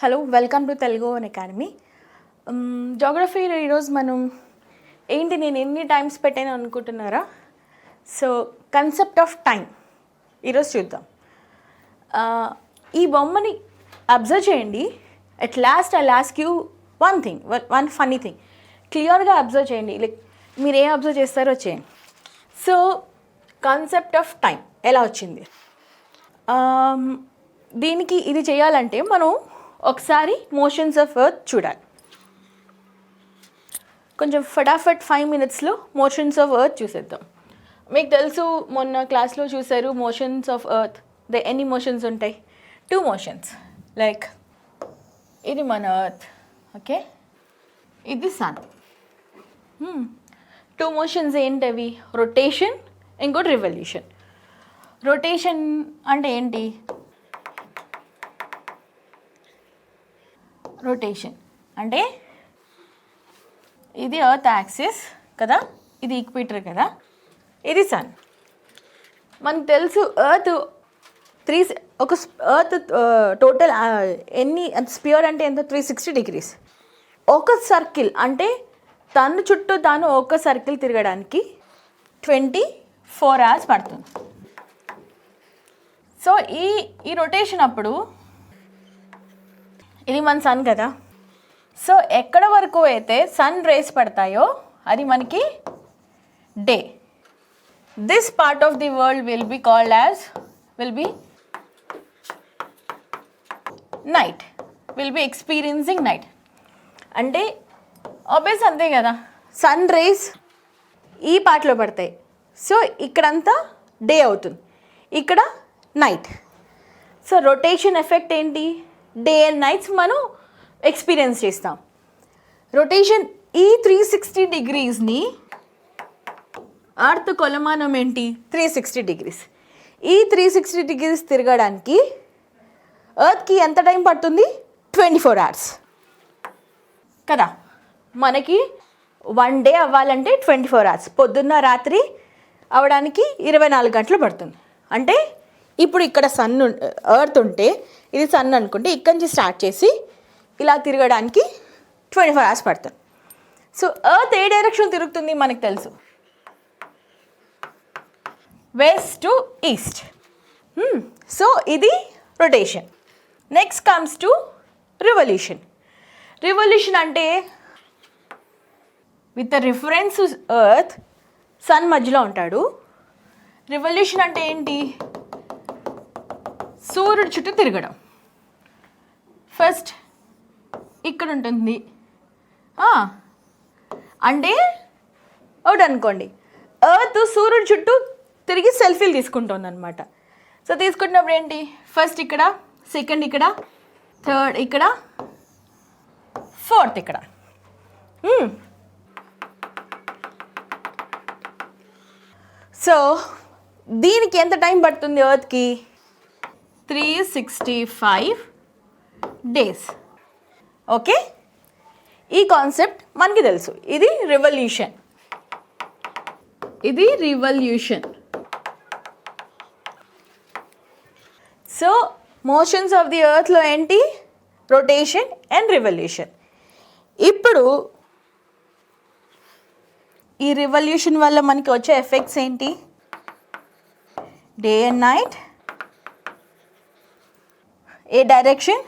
Hello, welcome to Telugu one academy. జాగ్రఫీలో ఈరోజు మనం నేను ఎన్ని టైమ్స్ పెట్టాను అనుకుంటున్నారా? సో కన్సెప్ట్ ఆఫ్ టైం ఈరోజు చూద్దాం. ఈ బొమ్మని అబ్జర్వ్ చేయండి. At last I ask you one funny thing. క్లియర్గా అబ్జర్వ్ చేయండి. లైక్ మీరు ఏం అబ్జర్వ్ చేస్తారో చేయండి. సో కాన్సెప్ట్ ఆఫ్ టైం ఎలా వచ్చింది? దీనికి ఇది చేయాలంటే మనం ఒకసారి మోషన్స్ ఆఫ్ ఎర్త్ చూడాలి. కొంచెం ఫటాఫట్ 5 minutesలో మోషన్స్ ఆఫ్ ఎర్త్ చూసేద్దాం. మీకు తెలుసు, మొన్న క్లాస్లో చూసారు మోషన్స్ ఆఫ్ ఎర్త్. ఎన్ని మోషన్స్ ఉంటాయి? 2 motions. లైక్ ఇది మన ఎర్త్, ఓకే, ఇది సన్. 2 motions ఏంటవి? రొటేషన్, ఇంకోటి రివల్యూషన్. రొటేషన్ అంటే ఏంటి? రొటేషన్ అంటే ఇది ఎర్త్ యాక్సిస్ కదా, ఇది ఈక్వేటర్ కదా, ఇది సన్. మనకు తెలుసు ఎర్త్ ఎర్త్ టోటల్ ఎన్ని స్పియర్ అంటే ఎంత? 360 degrees. ఒక సర్కిల్ అంటే తను చుట్టూ తాను ఒక సర్కిల్ తిరగడానికి 24 hours పడుతుంది. సో ఈ రొటేషన్ అప్పుడు ఇది మన సన్ కదా. సో ఎక్కడ వరకు అయితే సన్ రేస్ పడతాయో అది మనకి day. This part of the world will be night. Will be experiencing night. అంటే ఆబ్వియస్ అంతే కదా, సన్ రేస్ ఈ పార్ట్లో పడతాయి. సో ఇక్కడంతా డే అవుతుంది, ఇక్కడ నైట్. సో రొటేషన్ ఎఫెక్ట్ ఏంటి? డే అండ్ నైట్స్ మనం ఎక్స్పీరియన్స్ చేస్తాం. రొటేషన్ ఈ 360 degreesని అర్త్ కొలమానం ఏంటి? 360 degrees. ఈ 360 degrees తిరగడానికి ఎర్త్కి ఎంత టైం పడుతుంది? 24 hours కదా. మనకి 1 day అవ్వాలంటే 24 hours. పొద్దున్న రాత్రి అవడానికి 24 గంటలు పడుతుంది. అంటే ఇప్పుడు ఇక్కడ ఎర్త్ ఉంటే ఇది సన్ అనుకుంటే ఇక్కడి నుంచి స్టార్ట్ చేసి ఇలా తిరగడానికి 24 hours పడుతుంది. సో ఎర్త్ ఏ డైరెక్షన్ తిరుగుతుంది మనకు తెలుసు, వెస్ట్ టు ఈస్ట్. సో ఇది rotation. Next comes to revolution. Revolution అంటే విత్ రిఫరెన్స్ ఎర్త్ సన్ మధ్యలో ఉంటాడు. రివల్యూషన్ అంటే ఏంటి? సూర్యుడు చుట్టూ తిరగడం. ఫస్ట్ ఇక్కడ ఉంటుంది అంటే ఒకటి అనుకోండి, ఎర్త్ సూర్యుడు చుట్టూ తిరిగి సెల్ఫీలు తీసుకుంటుంది అనమాట. సో తీసుకుంటున్నప్పుడు ఏంటి? ఫస్ట్ ఇక్కడ, సెకండ్ ఇక్కడ, థర్డ్ ఇక్కడ, ఫోర్త్ ఇక్కడ. సో దీనికి ఎంత టైం పడుతుంది ఎర్త్కి? 365 days. ఓకే, ఈ కాన్సెప్ట్ మనకి తెలుసు. ఇది revolution. So motions of the ఎర్త్లో ఏంటి? Rotation and revolution. ఇప్పుడు ఈ రివల్యూషన్ వల్ల మనకి వచ్చే ఎఫెక్ట్స్ ఏంటి? Day and night. ఏ direction?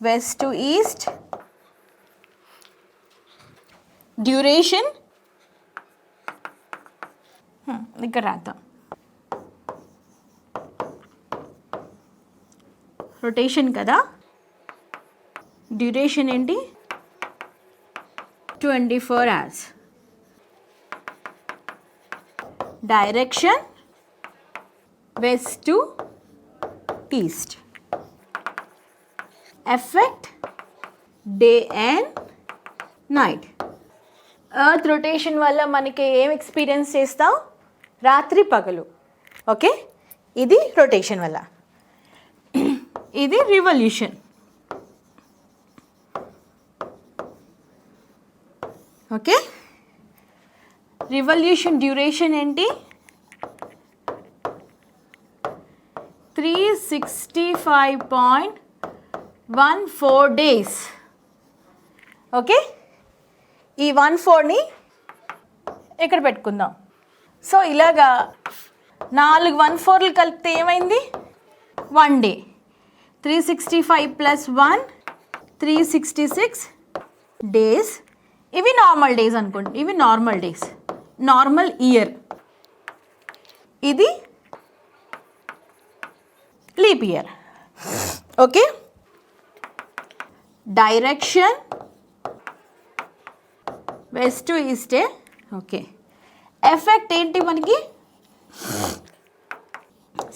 West to east. Duration ఇక్కడ రాద్దాం. రొటేషన్ కదా, డ్యూరేషన్ ఏంటి? 24 hours. Direction west to east. Effect day and night. Earth rotation వల్ల మనకి ఏం ఎక్స్పీరియన్స్ చేస్తాం? రాత్రి పగలు. ఓకే, ఇది రొటేషన్ వల్ల. ఇది రివల్యూషన్. ఓకే, రివల్యూషన్ డ్యూరేషన్ ఏంటి? 365 4 డేస్. ఓకే, ఈ 4ని ఇక్కడ పెట్టుకుందాం. సో ఇలాగా 4 4లు కలిపితే ఏమైంది? 1 డే. 365 + 1 366 డేస్. ఇవి నార్మల్ డేస్ అనుకోండి, ఇవి నార్మల్ డేస్, నార్మల్ ఇయర్. ఇది leap year. Okay, direction west to ఈస్టే. ఓకే, ఎఫెక్ట్ ఏంటి మనకి?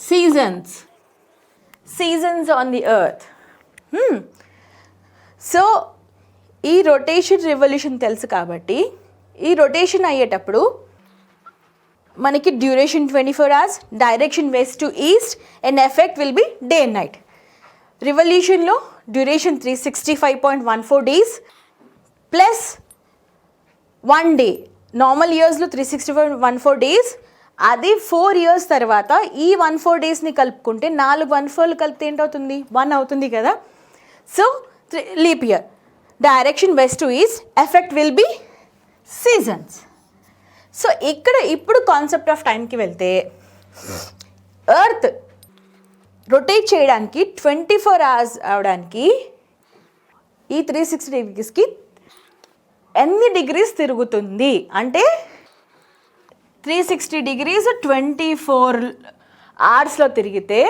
Seasons, seasons on the earth. So ఈ రొటేషన్ రెవల్యూషన్ తెలుసు కాబట్టి ఈ రొటేషన్ అయ్యేటప్పుడు మనకి duration 24 hours, direction west to east, and effect will be day and night. రివల్యూషన్లో duration 365.14 days plus 1 day. Normal ఇయర్స్లో 365.14 days. అది 4 years తర్వాత ఈ 14 daysని కలుపుకుంటే 4 14లు కలిపితే ఏంటవుతుంది? 1 అవుతుంది కదా. So leap year, direction west to east, effect will B seasons. So ఇక్కడ ఇప్పుడు కాన్సెప్ట్ ఆఫ్ టైంకి వెళ్తే ఎర్త్ రొటేట్ చేయడానికి 24 hours అవడానికి ఈ 360 degreesకి ఎన్ని డిగ్రీస్ తిరుగుతుంది అంటే 360 degrees 24 hours తిరిగితే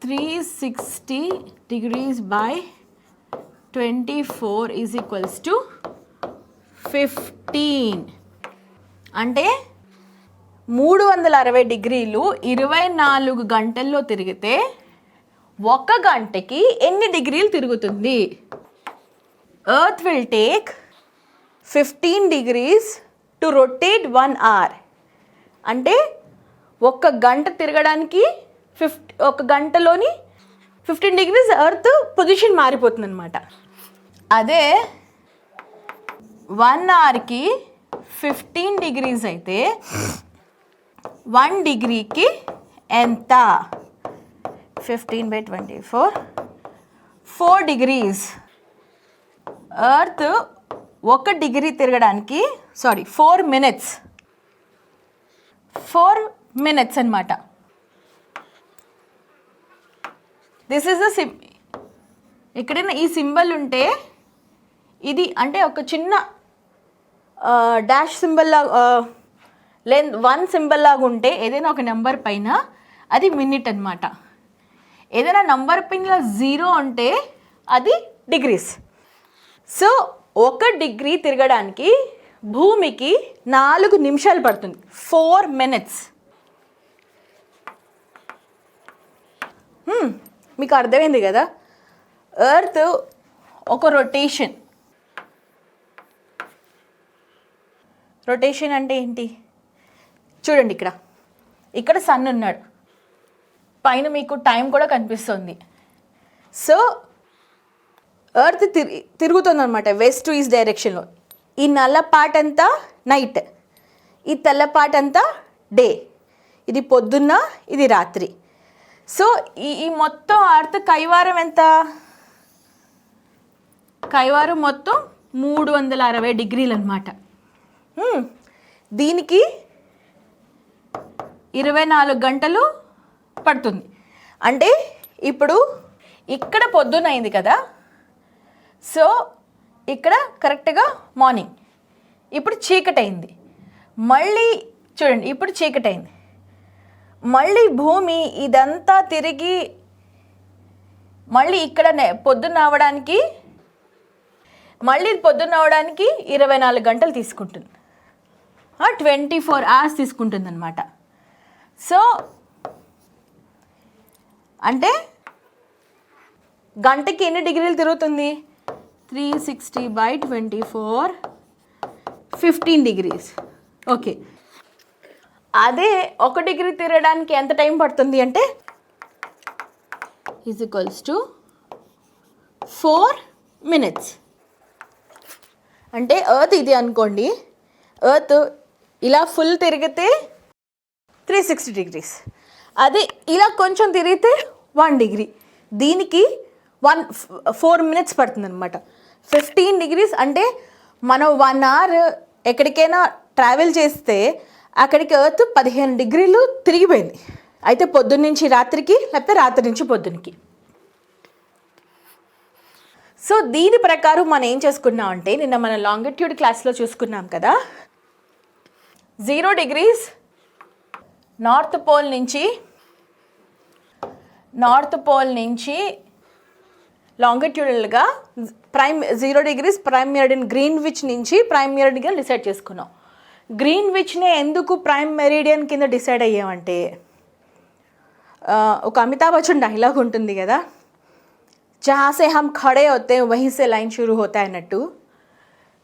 360 degrees by 24 is equals to 15. అంటే 360 డిగ్రీలు 24 గంటల్లో తిరిగితే 1 గంటకి ఎన్ని డిగ్రీలు తిరుగుతుంది? Earth will take 15 degrees to rotate 1 hour. అంటే 1 గంట తిరగడానికి 1 గంటలోని 15 degrees ఎర్త్ పొజిషన్ మారిపోతుంది అనమాట. అదే 1 hourకి 15 degrees అయితే 1 degreeకి ఎంత? 15/24 4 degrees. ఎర్త్ 1 degree తిరగడానికి 4 minutes, 4 minutes అనమాట. దిస్ ఈజ్ ద ఎక్కడైనా ఈ సింబల్ ఉంటే ఇది అంటే ఒక చిన్న డాష్ సింబల్ లాగా, 1 సింబల్ లాగా ఉంటే ఏదైనా ఒక నెంబర్ పైన అది మినిట్ అనమాట. ఏదైనా నంబర్ పైన 0 అంటే అది డిగ్రీస్. సో 1 degree తిరగడానికి భూమికి 4 నిమిషాలు పడుతుంది, 4 minutes. మీకు అర్థమైంది కదా. ఎర్త్ ఒక రొటేషన్ అంటే ఏంటి చూడండి. ఇక్కడ సన్ ఉన్నాడు, పైన మీకు టైం కూడా కనిపిస్తుంది. సో ఎర్త్ తిరుగుతుంది అనమాట వెస్ట్ టు ఈస్ట్ డైరెక్షన్లో. ఈ నల్ల పార్ట్ అంతా నైట్, ఈ తెల్ల పార్ట్ అంతా డే. ఇది పొద్దున్న, ఇది రాత్రి. సో ఈ మొత్తం ఎర్త్ కైవారం ఎంత? కైవారం మొత్తం 360 డిగ్రీలు అనమాట. దీనికి 24 గంటలు పడుతుంది. అంటే ఇప్పుడు ఇక్కడ పొద్దున్న అయింది కదా, సో ఇక్కడ కరెక్ట్గా మార్నింగ్. ఇప్పుడు చీకటి అయింది, మళ్ళీ చూడండి ఇప్పుడు చీకటి అయింది. మళ్ళీ భూమి ఇదంతా తిరిగి మళ్ళీ ఇక్కడ పొద్దున్న అవడానికి 24 గంటలు తీసుకుంటుంది, 24 hours తీసుకుంటుంది అనమాట. సో అంటే గంటకి ఎన్ని డిగ్రీలు తిరుగుతుంది? 360/24 15 degrees. ఓకే, అదే 1 degree తిరగడానికి ఎంత టైం పడుతుంది అంటే = 4 minutes. అంటే ఎర్త్ ఇది అనుకోండి, ఎర్త్ ఇలా ఫుల్ తిరిగితే 360 degrees. అదే ఇలా కొంచెం తిరిగితే 1 డిగ్రీ. దీనికి 4 minutes పడుతుంది అనమాట. 15 degrees అంటే మనం 1 hour ఎక్కడికైనా ట్రావెల్ చేస్తే అక్కడికి ఎర్త్ 15 degrees తిరిగిపోయింది. అయితే పొద్దున్న నుంచి రాత్రికి, లేకపోతే రాత్రి నుంచి పొద్దునికి. సో దీని ప్రకారం మనం ఏం చేసుకున్నాం అంటే, నిన్న మన లాంగిట్యూడ్ క్లాస్లో చూసుకున్నాం కదా, 0 degrees నార్త్ పోల్ నుంచి లాంగిట్యూడల్గా 0 degrees ప్రైమ్ మెరిడియన్ గ్రీన్విచ్ నుంచి ప్రైమ్ మెరిడియన్ డిసైడ్ చేసుకున్నాం. గ్రీన్విచ్నే ఎందుకు ప్రైమ్ మెరిడియన్ కింద డిసైడ్ అయ్యామంటే, ఒక అమితాబ్ బచ్చన్ డైలాగ్ ఉంటుంది కదా, జहाँ से हम खड़े होते हैं वहीं से लाइन शुरू होता है అన్నట్టు.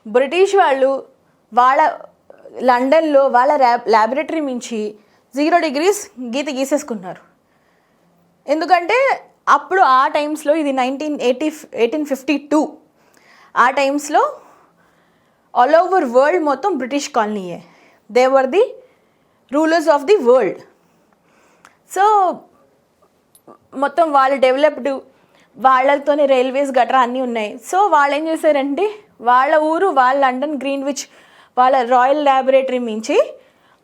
బ్రిటిష్ వాళ్ళు వాళ్ళ లండన్లో వాళ్ళ ల్యాబొరేటరీ నుంచి 0 degrees గీసేసుకున్నారు. ఎందుకంటే అప్పుడు ఆ టైమ్స్లో, ఇది 1852, ఆ టైమ్స్లో ఆల్ ఓవర్ వరల్డ్ మొత్తం బ్రిటిష్ కాలనీయే. They were the rulers of the world. So మొత్తం వాళ్ళు డెవలప్డ్, వాళ్ళతోనే రైల్వేస్ గట్రా అన్నీ ఉన్నాయి. సో వాళ్ళు ఏం చేశారంటే, వాళ్ళ ఊరు, వాళ్ళ లండన్ గ్రీన్విచ్, వాళ్ళ రాయల్ ల్యాబొరేటరీ నుంచి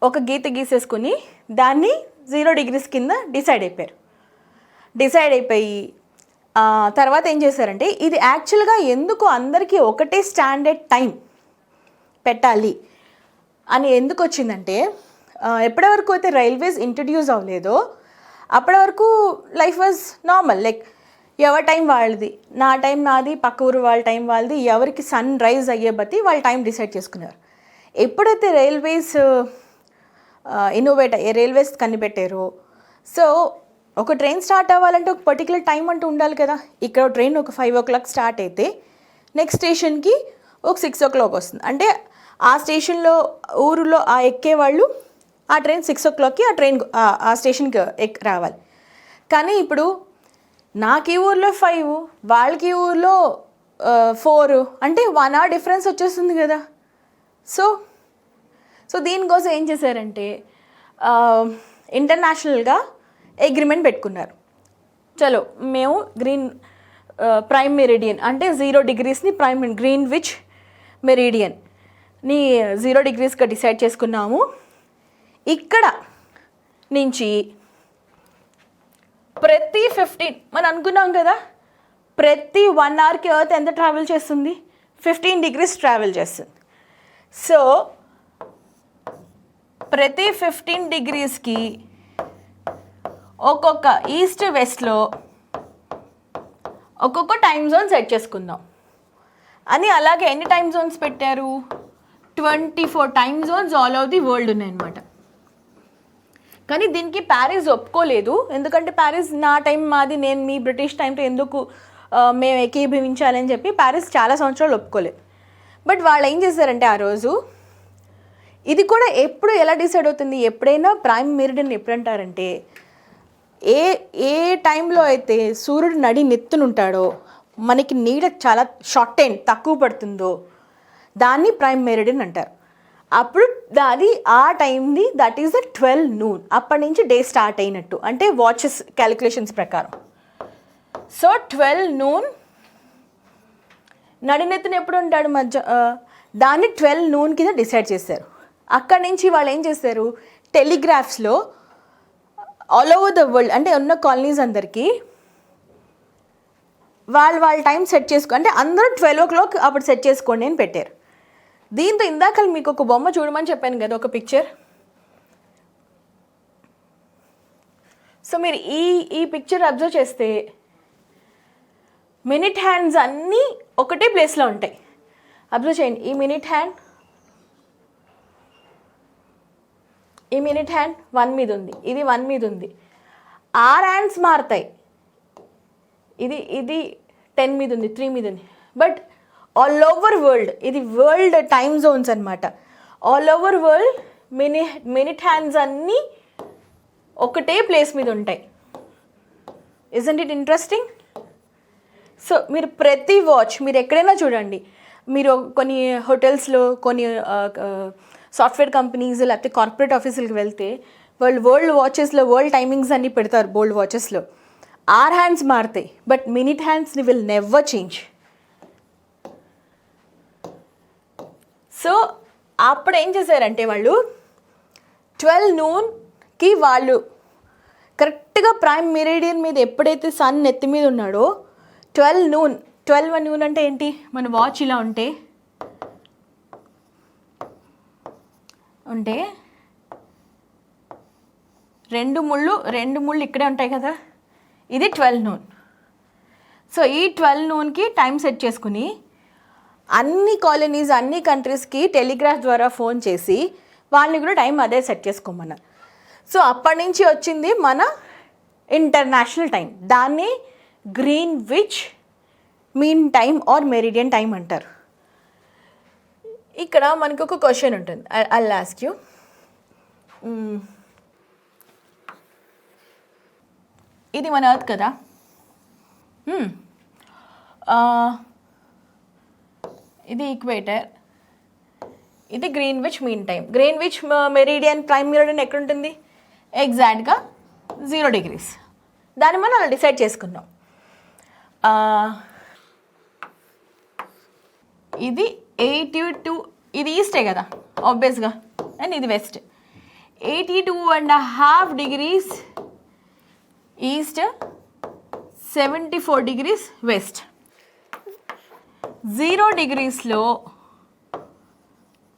ఒక గీసేసుకుని దాన్ని 0 degrees కింద డిసైడ్ అయిపోయి తర్వాత ఏం చేశారంటే, ఇది యాక్చువల్గా ఎందుకు అందరికీ ఒకటే స్టాండర్డ్ టైం పెట్టాలి అని ఎందుకు వచ్చిందంటే, ఎప్పటి వరకు అయితే రైల్వేస్ ఇంట్రడ్యూస్ అవ్వలేదో అప్పటి వరకు లైఫ్ వాజ్ నార్మల్. లైక్ ఎవరి టైం వాళ్ళది, నా టైం నాది, పక్క ఊరు వాళ్ళ టైం వాళ్ళది, ఎవరికి సన్ రైజ్ అయ్యే బట్టి వాళ్ళ టైం డిసైడ్ చేసుకున్నారు. ఎప్పుడైతే రైల్వేస్ రైల్వేస్ కనిపెట్టారో, సో ఒక ట్రైన్ స్టార్ట్ అవ్వాలంటే ఒక పర్టికులర్ టైం అంటూ ఉండాలి కదా. ఇక్కడ ట్రైన్ ఒక 5 o'clock స్టార్ట్ అయితే నెక్స్ట్ స్టేషన్కి ఒక 6 o'clock వస్తుంది. అంటే ఆ స్టేషన్లో ఊరిలో ఎక్కేవాళ్ళు ఆ ట్రైన్ 6 o'clockకి ఆ స్టేషన్కి రావాలి. కానీ ఇప్పుడు నాకు ఈ ఊర్లో 5, వాళ్ళకి ఈ ఊర్లో 4, అంటే 1 hour డిఫరెన్స్ వచ్చేస్తుంది కదా. సో దీనికోసం ఏం చేశారంటే, ఇంటర్నేషనల్గా అగ్రిమెంట్ పెట్టుకున్నారు. చలో మేము ప్రైమ్ మెరిడియన్ అంటే 0 degreesని గ్రీన్విచ్ మెరిడియన్ని 0 degreesగా డిసైడ్ చేసుకున్నాము. ఇక్కడ నుంచి ప్రతి 15 మనం అనుకున్నాం కదా, ప్రతి 1 hourకి ఎర్త్ ఎంత ట్రావెల్ చేస్తుంది, 15 degrees ట్రావెల్ చేస్తుంది. సో ప్రతి 15 degreesకి ఒక్కొక్క ఈస్ట్ వెస్ట్లో ఒక్కొక్క టైం జోన్ సెట్ చేసుకుందాం అని. అలాగే ఎన్ని టైం జోన్స్ పెట్టారు, 24 time Jones all over the world ఉన్నాయన్నమాట. కానీ దీనికి ప్యారిస్ ఒప్పుకోలేదు. ఎందుకంటే ప్యారిస్ నా టైం మాది, నేను మీ బ్రిటిష్ టైంతో ఎందుకు మేము ఏకీభవించాలని చెప్పి ప్యారిస్ చాలా సంవత్సరాలు ఒప్పుకోలేదు. బట్ వాళ్ళు ఏం చేశారంటే, ఆ రోజు ఇది కూడా ఎప్పుడు ఎలా డిసైడ్ అవుతుంది, ఎప్పుడైనా ప్రైమ్ మెరిడియన్ ఎప్పుడంటారంటే, ఏ టైంలో అయితే సూర్యుడు నెత్తునుంటాడో, మనకి నీడ చాలా షార్ట్ టైం తక్కువ పడుతుందో దాన్ని ప్రైమ్ మెరిడియన్ అంటారు. అప్పుడు అది ఆ టైంని, దట్ ఈస్ ద 12 noon. అప్పటి నుంచి డే స్టార్ట్ అయినట్టు, అంటే వాచెస్ క్యాలిక్యులేషన్స్ ప్రకారం. సో 12 noon నడినెత్తున ఎప్పుడు ఉంటాడు దాన్ని 12 noon కింద డిసైడ్ చేశారు. అక్కడి నుంచి వాళ్ళు ఏం చేశారు, టెలిగ్రాఫ్స్లో ఆల్ ఓవర్ ద వరల్డ్, అంటే ఉన్న కాలనీస్ అందరికీ వాళ్ళ టైం సెట్ అంటే అందరూ 12 o'clock అప్పుడు సెట్ చేసుకోండి అని పెట్టారు. దీంతో ఇందాక మీకు ఒక బొమ్మ చూడమని చెప్పాను కదా, ఒక పిక్చర్. సో మీరు ఈ పిక్చర్ అబ్జర్వ్ చేస్తే మినిట్ హ్యాండ్స్ అన్నీ ఒకటే ప్లేస్లో ఉంటాయి. అబ్జర్వ్ చేయండి, ఈ మినిట్ హ్యాండ్ 1 మీద ఉంది, ఇది 1 మీద ఉంది. 6 హ్యాండ్స్ మారుతాయి. ఇది 10 మీద ఉంది, 3 మీద ఉంది. బట్ ఆల్ ఓవర్ వరల్డ్, ఇది వరల్డ్ టైమ్ జోన్స్ అనమాట. All over world minute hands అన్నీ ఒకటే ప్లేస్ మీద ఉంటాయి. Isn't it interesting? సో మీరు ప్రతి వాచ్ మీరు ఎక్కడైనా చూడండి, మీరు కొన్ని హోటల్స్లో, కొన్ని సాఫ్ట్వేర్ కంపెనీస్, లేకపోతే కార్పొరేట్ ఆఫీసులకు వెళ్తే వాళ్ళు వరల్డ్ వాచెస్లో వరల్డ్ టైమింగ్స్ అన్నీ పెడతారు వరల్డ్ వాచెస్లో. ఆర్ హ్యాండ్స్ మారుతాయి, బట్ మినిట్ హ్యాండ్స్ని విల్ నెవర్ చేంజ్. సో అప్పుడు ఏం చేశారంటే వాళ్ళు 12 noonకి వాళ్ళు కరెక్ట్గా ప్రైమ్ మెరిడియన్ మీద ఎప్పుడైతే సన్ నెత్తి మీద ఉన్నాడో 12 noon అంటే ఏంటి, మన వాచ్ ఇలా ఉంటే రెండు ముళ్ళు ఇక్కడే ఉంటాయి కదా, ఇది 12 noon. సో ఈ 12 noonకి టైం సెట్ చేసుకుని అన్ని కాలనీస్ అన్ని కంట్రీస్కి టెలిగ్రాఫ్ ద్వారా ఫోన్ చేసి వాళ్ళని కూడా టైం అదే సెట్ చేసుకోమన్నారు. సో అప్పటి నుంచి వచ్చింది మన ఇంటర్నేషనల్ టైం. దాన్ని Greenwich mean time or meridian time అంటారు. ఇక్కడ మనకు ఒక క్వశ్చన్ ఉంటుంది, ఐ విల్ ఆస్క్ యూ. ఇది మన ఎర్త్ కదా, ఇది ఈక్వేటర్, ఇది Greenwich mean time. Greenwich meridian prime meridian ఎక్కడుంటుంది, ఎగ్జాక్ట్గా 0 degrees. దాన్ని మనం డిసైడ్ చేసుకున్నాం. ఇది 82, ఇది ఈస్టే కదా ఆబ్వియస్గా, అండ్ ఇది west. 82.5 degrees east, 74 degrees west. 0 degreesలో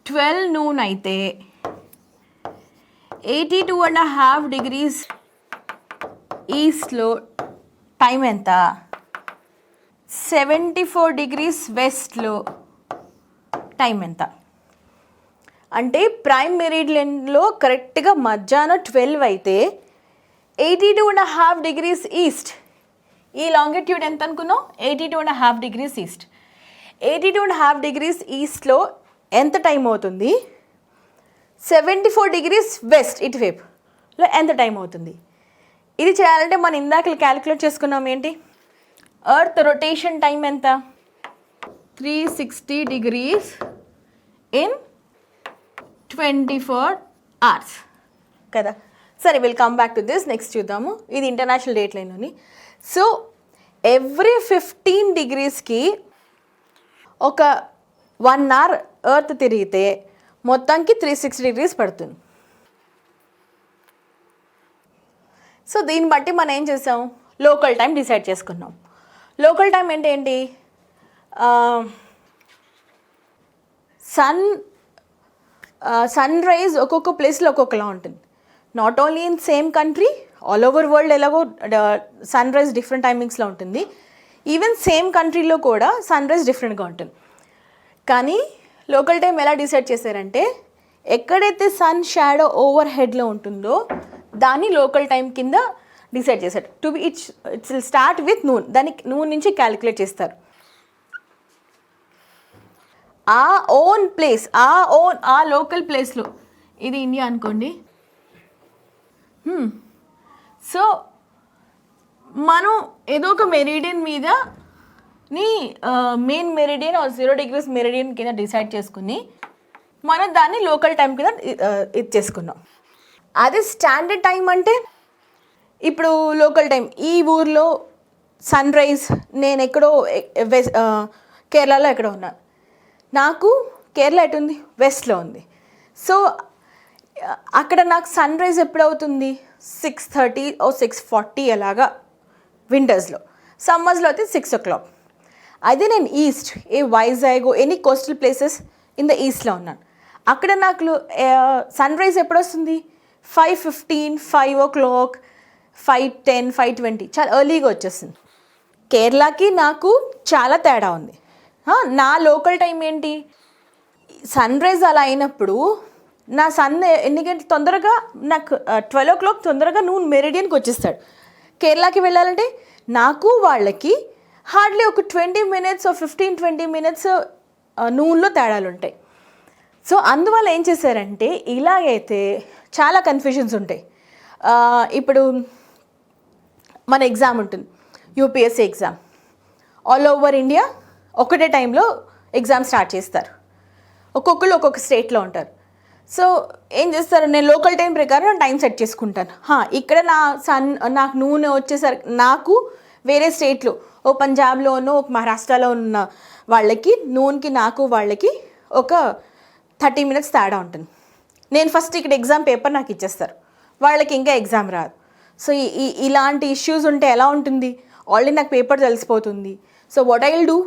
12 noon అయితే 82.5 degrees ఈస్ట్లో టైం ఎంత, 74 degrees వెస్ట్లో టైం ఎంత. అంటే ప్రైమ్ మెరిడియన్లో కరెక్ట్గా మధ్యాహ్నం 12 అయితే 82.5 degrees ఈస్ట్, ఈ లాంగిట్యూడ్ ఎంత అనుకున్నాం, 82.5 degrees ఈస్ట్. 82.5 degrees ఈస్ట్లో ఎంత టైం అవుతుంది, 74 degrees వెస్ట్ ఇటువైపులో ఎంత టైం అవుతుంది. ఇది చేయాలంటే మనం ఇందాక క్యాలిక్యులేట్ చేసుకున్నాం ఏంటి, ఎర్త్ రొటేషన్ టైం ఎంత, 360 degrees ఇన్ 24 hours కదా. సరే, will come back to this, next చూద్దాము. ఇది ఇంటర్నేషనల్ డేట్ లైన్లోని. సో ఎవ్రీ 15 degreesకి ఒక 1 hour ఎర్త్ తిరిగితే మొత్తానికి 360 degrees పడుతుంది. సో దీన్ని బట్టి మనం ఏం చేసాం, లోకల్ టైం డిసైడ్ చేసుకున్నాం. లోకల్ టైం అంటే ఏంటి, సన్ రైజ్ ఒక్కొక్క ప్లేస్లో ఒక్కొక్కలా ఉంటుంది. Not only in same country, all over world ఎలాగో సన్ రైజ్ డిఫరెంట్ టైమింగ్స్లో ఉంటుంది. ఈవెన్ సేమ్ కంట్రీలో కూడా సన్ రైజ్ డిఫరెంట్గా ఉంటుంది. కానీ లోకల్ టైం ఎలా డిసైడ్ చేశారంటే, ఎక్కడైతే సన్ షాడో ఓవర్ హెడ్లో ఉంటుందో దాన్ని లోకల్ టైం కింద డిసైడ్ చేశారు. To be it's will start with noon, దానికి నూన్ నుంచి క్యాలిక్యులేట్ చేస్తారు. ఆ ఓన్ ప్లేస్, ఆ లోకల్ ప్లేస్లో, ఇది ఇండియా అనుకోండి. సో మనం ఏదో ఒక మెరిడియన్ మీద main meridian or 0 degrees meridian కింద డిసైడ్ చేసుకుని మనం దాన్ని లోకల్ టైం కింద ఇది చేసుకున్నాం. అదే స్టాండర్డ్ టైం అంటే, ఇప్పుడు లోకల్ టైం ఈ ఊర్లో సన్ రైజ్, నేను ఎక్కడో కేరళలో ఎక్కడో ఉన్నాను, నాకు కేరళ ఎటుంది, వెస్ట్లో ఉంది. సో అక్కడ నాకు సన్ రైజ్ ఎప్పుడు అవుతుంది, 6:30 ఓ 6:40 అలాగా వింటర్స్లో. సమ్మర్స్లో అయితే 6 o'clock. అదే నేను east, Vizag, any coastal places in the ఈస్ట్లో ఉన్నాను, అక్కడ నాకు సన్ రైజ్ ఎప్పుడు వస్తుంది, 5:15, 5 o'clock, 5:10, 5:20, చాలా ఎర్లీగా వచ్చేస్తుంది. కేరళకి నాకు చాలా తేడా ఉంది. నా లోకల్ టైం ఏంటి, సన్ రైజ్ అలా అయినప్పుడు నా సన్ ఎన్ని గంటలు తొందరగా, నాకు 12 o'clock తొందరగా నూన్ మెరిడియన్కి వచ్చేస్తాడు. కేరళకి వెళ్ళాలంటే నాకు వాళ్ళకి హార్డ్లీ ఒక 20 minutes, 15-20 minutes నూన్లో తేడాలు ఉంటాయి. సో అందువల్ల ఏం చేశారంటే, ఇలాగైతే చాలా కన్ఫ్యూజన్స్ ఉంటాయి. ఇప్పుడు మన ఎగ్జామ్ ఉంటుంది, UPSC exam, all over India ఒకటే టైంలో ఎగ్జామ్ స్టార్ట్ చేస్తారు. ఒక్కొక్కరు ఒక్కొక్క స్టేట్లో ఉంటారు. సో ఏం చేస్తారు, నేను లోకల్ టైం ప్రకారం టైం సెట్ చేసుకుంటాను. ఇక్కడ నాకు నూనె వచ్చేసరికి నాకు వేరే స్టేట్లో, ఓ పంజాబ్లోనో ఒక మహారాష్ట్రలో ఉన్న వాళ్ళకి నూనెకి నాకు వాళ్ళకి ఒక 30 minutes తేడా ఉంటుంది. నేను ఫస్ట్ ఇక్కడ ఎగ్జామ్ పేపర్ నాకు ఇచ్చేస్తారు, వాళ్ళకి ఇంకా ఎగ్జామ్ రాదు. సో ఇలాంటి ఇష్యూస్ ఉంటే ఎలా ఉంటుంది, ఆల్రెడీ నాకు పేపర్ తెలిసిపోతుంది. So what I will do,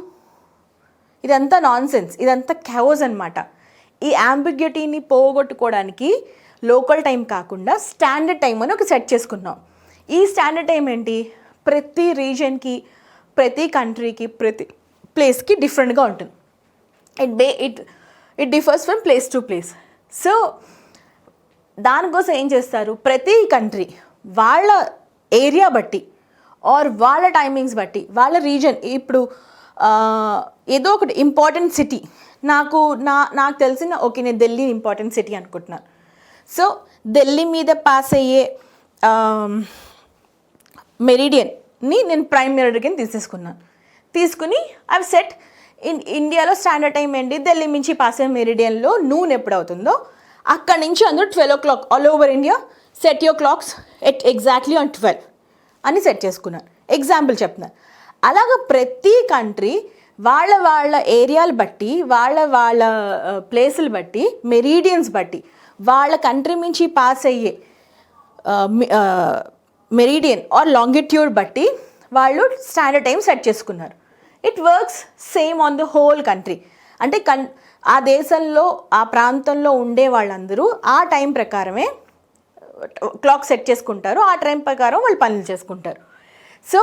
ఇదంతా నాన్ సెన్స్, ఇదంతా క్యావోస్ అనమాట. ఈ అంబిగ్యూటీని పోగొట్టుకోవడానికి లోకల్ టైం కాకుండా స్టాండర్డ్ టైం అని ఒక సెట్ చేసుకున్నాం. ఈ స్టాండర్డ్ టైం ఏంటి, ప్రతి రీజన్కి, ప్రతి కంట్రీకి, ప్రతి ప్లేస్కి డిఫరెంట్గా ఉంటుంది. It differs from place to place. So దానికోసం ఏం చేస్తారు, ప్రతి కంట్రీ వాళ్ళ ఏరియా బట్టి ఆర్ వాళ్ళ టైమింగ్స్ బట్టి, వాళ్ళ రీజన్, ఇప్పుడు ఏదో ఒకటి ఇంపార్టెంట్ సిటీ, నాకు తెలిసిన ఓకే నేను ఢిల్లీ ఇంపార్టెంట్ సిటీ అనుకుంటున్నాను. సో ఢిల్లీ మీద పాస్ అయ్యే మెరిడియన్ని నేను ప్రైమ్ మెరిడియన్ తీసుకుని అవి సెట్ ఇండియాలో స్టాండర్డ్ టైం ఏంటి, ఢిల్లీ నుంచి పాస్ అయ్యే మెరిడియన్లో నూన్ ఎప్పుడు అవుతుందో అక్కడి నుంచి అందరూ 12 o'clock all over India set your clocks at exactly on 12 అని సెట్ చేసుకున్నాను. ఎగ్జాంపుల్ చెప్తున్నాను. అలాగ ప్రతి కంట్రీ వాళ్ళ ఏరియాలు బట్టి, వాళ్ళ ప్లేసులు బట్టి, మెరీడియన్స్ బట్టి, వాళ్ళ కంట్రీ నుంచి పాస్ అయ్యే మెరీడియన్ ఆర్ లాంగిట్యూడ్ బట్టి వాళ్ళు స్టాండర్డ్ టైం సెట్ చేసుకున్నారు. It works same on the whole country. అంటే ఆ దేశంలో, ఆ ప్రాంతంలో ఉండే వాళ్ళందరూ ఆ టైం ప్రకారమే క్లాక్ సెట్ చేసుకుంటారు, ఆ టైం ప్రకారం వాళ్ళు పనులు చేసుకుంటారు. సో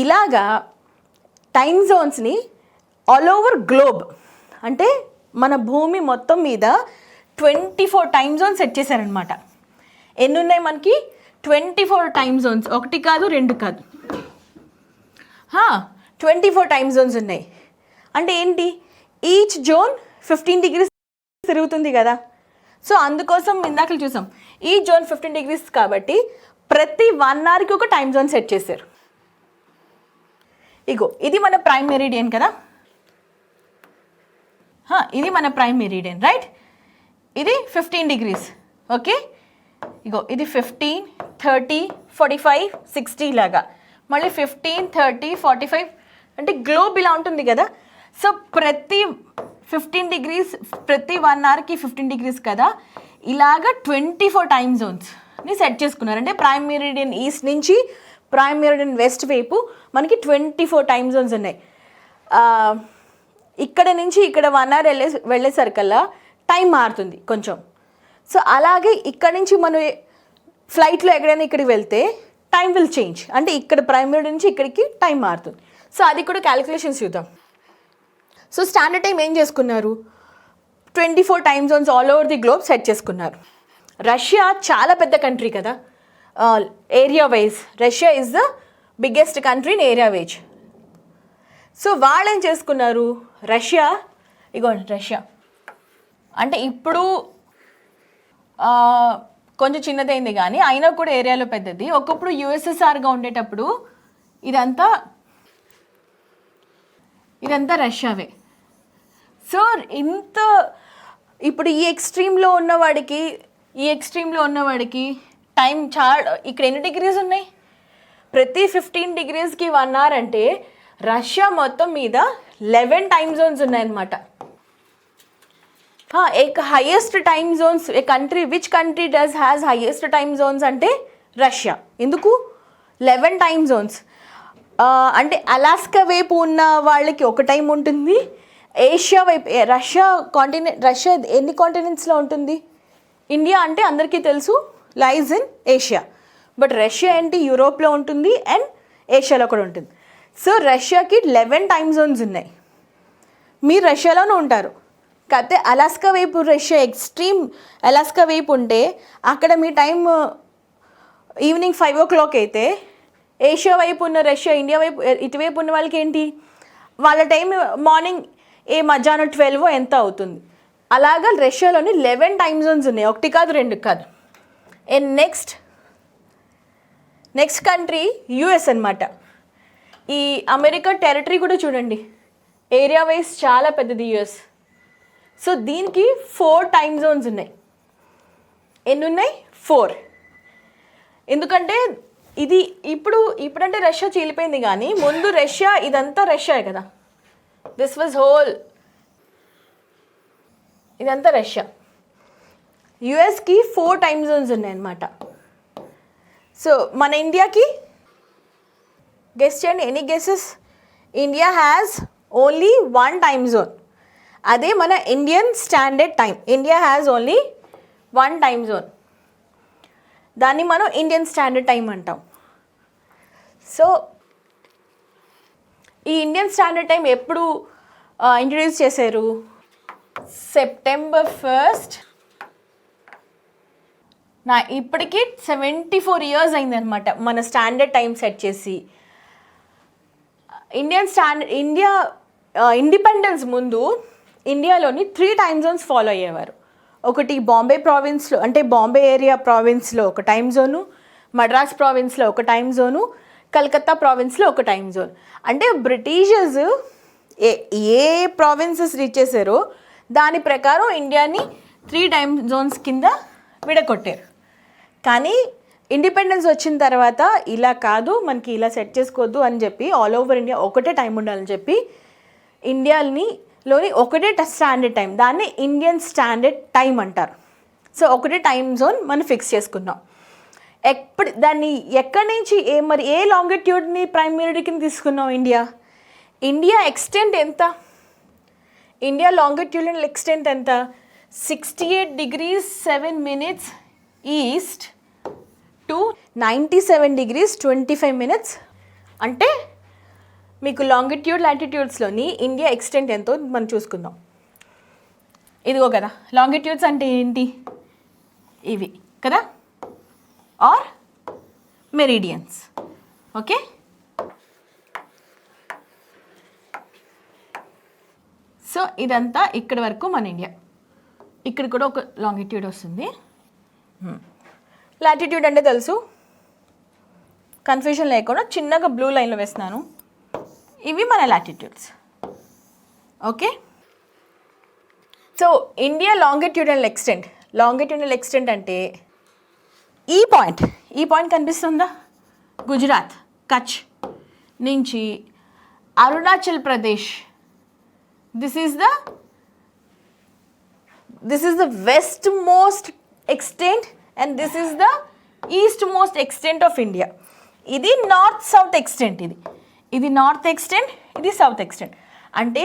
ఇలాగా టైం జోన్స్ని ఆల్ ఓవర్ గ్లోబ్, అంటే మన భూమి మొత్తం మీద 24 టైం జోన్స్ సెట్ చేశారనమాట. ఎన్ని ఉన్నాయి మనకి, 24 టైం జోన్స్, ఒకటి కాదు రెండు కాదు, 24 టైం జోన్స్ ఉన్నాయి. అంటే ఏంటి, ఈచ్ జోన్ 15 degrees తిరుగుతుంది కదా. సో అందుకోసం ఇందాక చూసాం, ఈ జోన్ 15 degrees కాబట్టి ప్రతి 1 hourకి ఒక టైం జోన్ సెట్ చేశారు. ఇగో ఇది మన ప్రైమ్ మెరిడియన్ కదా, ఇది మన ప్రైమ్ మెరిడియన్ రైట్. ఇది 15 degrees, ఓకే. ఇగో ఇది 15, 30, 45, 60 లాగా, మళ్ళీ 15, 30, 45, అంటే గ్లోబ్ ఇలా ఉంటుంది కదా. సో ప్రతి 15 degrees, ప్రతి 1 hourకి 15 degrees కదా. ఇలాగా 24 టైమ్ జోన్స్ని సెట్ చేసుకున్నారు. అంటే ప్రైమ్ మెరిడియన్ ఈస్ట్ నుంచి ప్రైమ్ మెరిడియన్ వెస్ట్ వైపు మనకి 24 టైమ్ జోన్స్ ఉన్నాయి. ఇక్కడ నుంచి ఇక్కడ 1 hour వెళ్ళేసరికల్లా టైం మారుతుంది కొంచెం. సో అలాగే ఇక్కడ నుంచి మనం ఫ్లైట్లో ఎక్కడైనా ఇక్కడికి వెళ్తే టైం విల్ చేంజ్, అంటే ఇక్కడ ప్రైమ్ మెరిడియన్ నుంచి ఇక్కడికి టైం మారుతుంది. సో అది కూడా క్యాలిక్యులేషన్స్ చూద్దాం. సో స్టాండర్డ్ టైం ఏం చేసుకున్నారు, 24 time Jones all over the globe set చేసుకున్నారు. రష్యా చాలా పెద్ద కంట్రీ కదా, area wise Russia is the biggest country in area wise. So వాళ్ళు ఏం చేసుకున్నారు, రష్యా అంటే ఇప్పుడు కొంచెం చిన్నదైంది కానీ అయినా కూడా ఏరియాలో పెద్దది. ఒకప్పుడు యుఎస్ఎస్ఆర్గా ఉండేటప్పుడు ఇదంతా రష్యావే. సో ఇప్పుడు ఈ ఎక్స్ట్రీమ్లో ఉన్నవాడికి టైం ఇక్కడ ఎన్ని డిగ్రీస్ ఉన్నాయి, ప్రతి 15 degreesకి 1 hour అంటే రష్యా మొత్తం మీద 11 టైమ్ జోన్స్ ఉన్నాయన్నమాట. Highest time Jones which country does has highest time Jones అంటే రష్యా. ఎందుకు 11 టైమ్ జోన్స్, అంటే అలాస్కా వైపు ఉన్న వాళ్ళకి ఒక టైం ఉంటుంది, ఏషియా వైపు రష్యా ఎన్ని కాంటినెంట్స్లో ఉంటుంది, ఇండియా అంటే అందరికీ తెలుసు lies in Asia, but Russia ఏంటి యూరోప్లో ఉంటుంది అండ్ ఏషియాలో కూడా ఉంటుంది. సో రష్యాకి 11 టైమ్ జోన్స్ ఉన్నాయి. మీరు రష్యాలోనే ఉంటారు, కాకపోతే అలాస్కా వైపు ఎక్స్ట్రీమ్ అలాస్కా వైపు ఉంటే అక్కడ మీ టైం ఈవినింగ్ 5 o'clock అయితే, ఏషియా వైపు ఉన్న ఇండియా వైపు ఇటువైపు ఉన్న వాళ్ళకి ఏంటి, వాళ్ళ టైం మార్నింగ్ మధ్యాహ్నం 12 ఎంత అవుతుంది. అలాగా రష్యాలోని 11 టైమ్ జోన్స్ ఉన్నాయి, ఒకటి కాదు రెండు కాదు. అండ్ నెక్స్ట్ కంట్రీ యుఎస్ అనమాట. ఈ అమెరికా టెరిటరీ కూడా చూడండి, ఏరియా వైజ్ చాలా పెద్దది యుఎస్. సో దీనికి 4 టైమ్ జోన్స్ ఉన్నాయి. ఎన్ని ఉన్నాయి? 4. ఎందుకంటే ఇప్పుడంటే రష్యా చీలిపోయింది, కానీ ముందు రష్యా ఇదంతా రష్యా కదా, దిస్ వాజ్ హోల్, ఇదంతా రష్యా. యుఎస్కి 4 టైమ్ జోన్స్ ఉన్నాయన్నమాట. సో మన ఇండియాకి గెస్ చేయండి, any guesses? India has only 1 time zone. అదే మన Indian standard time. India has only 1 time zone. దాన్ని మనం ఇండియన్ స్టాండర్డ్ టైం అంటాం. సో ఈ ఇండియన్ స్టాండర్డ్ టైం ఎప్పుడు ఇంట్రడ్యూస్ చేశారు? సెప్టెంబర్ 1. ఇప్పటికీ 74 ఇయర్స్ అయిందనమాట మన స్టాండర్డ్ టైం సెట్ చేసి. ఇండియా ఇండిపెండెన్స్ ముందు ఇండియాలోని 3 టైమ్ జోన్స్ ఫాలో అయ్యేవారు. ఒకటి బాంబే ప్రావిన్స్లో, అంటే బాంబే ఏరియా ప్రావిన్స్లో ఒక టైమ్ జోను, మద్రాస్ ప్రావిన్స్లో ఒక టైమ్ జోను, కలకత్తా ప్రావిన్స్లో ఒక టైమ్ జోన్. అంటే బ్రిటిషర్స్ ఏ ప్రావిన్సెస్ రీచ్ చేశారో దాని ప్రకారం ఇండియాని 3 టైమ్ జోన్స్ కింద విడగొట్టారు. కానీ ఇండిపెండెన్స్ వచ్చిన తర్వాత ఇలా కాదు, మనకి ఇలా సెట్ చేసుకోవద్దు అని చెప్పి ఆల్ ఓవర్ ఇండియా ఒకటే టైం ఉండాలని చెప్పి ఇండియాలోని ఒకటే స్టాండర్డ్ టైం, దాన్ని ఇండియన్ స్టాండర్డ్ టైం అంటారు. సో ఒకటే టైం జోన్ మనం ఫిక్స్ చేసుకున్నాం. దాన్ని ఎక్కడి నుంచి ఏ లాంగిట్యూడ్ని ప్రైమ్ మెరిడియన్ కింద తీసుకున్నాం? ఇండియా ఎక్స్టెంట్ ఎంత? ఇండియా లాంగిట్యూడినల్ ఎక్స్టెంట్ ఎంత? 68 degrees 7 minutes east to 97 degrees 25 minutes. అంటే మీకు లాంగిట్యూడ్ లాటిట్యూడ్స్లోని ఇండియా ఎక్స్టెంట్ ఎంతో మనం చూసుకుందాం. ఇదిగో కదా లాంగిట్యూడ్స్ అంటే ఏంటి? ఇవి కదా, ఆర్ మెరిడియన్స్. ఓకే, సో ఇదంతా ఇక్కడ వరకు మన ఇండియా. ఇక్కడ కూడా ఒక లాంగిట్యూడ్ వస్తుంది. లాటిట్యూడ్ అంటే తెలుసు, కన్ఫ్యూజన్ లేకుండా చిన్నగా బ్లూ లైన్లో వేస్తున్నాను. ఇవి మన latitudes. Okay, so India longitudinal extent అంటే ఈ పాయింట్ కనిపిస్తుందా? గుజరాత్, కచ్ నుంచి Arunachal Pradesh, this is the west most extent and this is the east most extent of India. ఇది నార్త్ సౌత్ ఎక్స్టెంట్. ఇది నార్త్ ఎక్స్టెంట్, ఇది సౌత్ ఎక్స్టెంట్. అంటే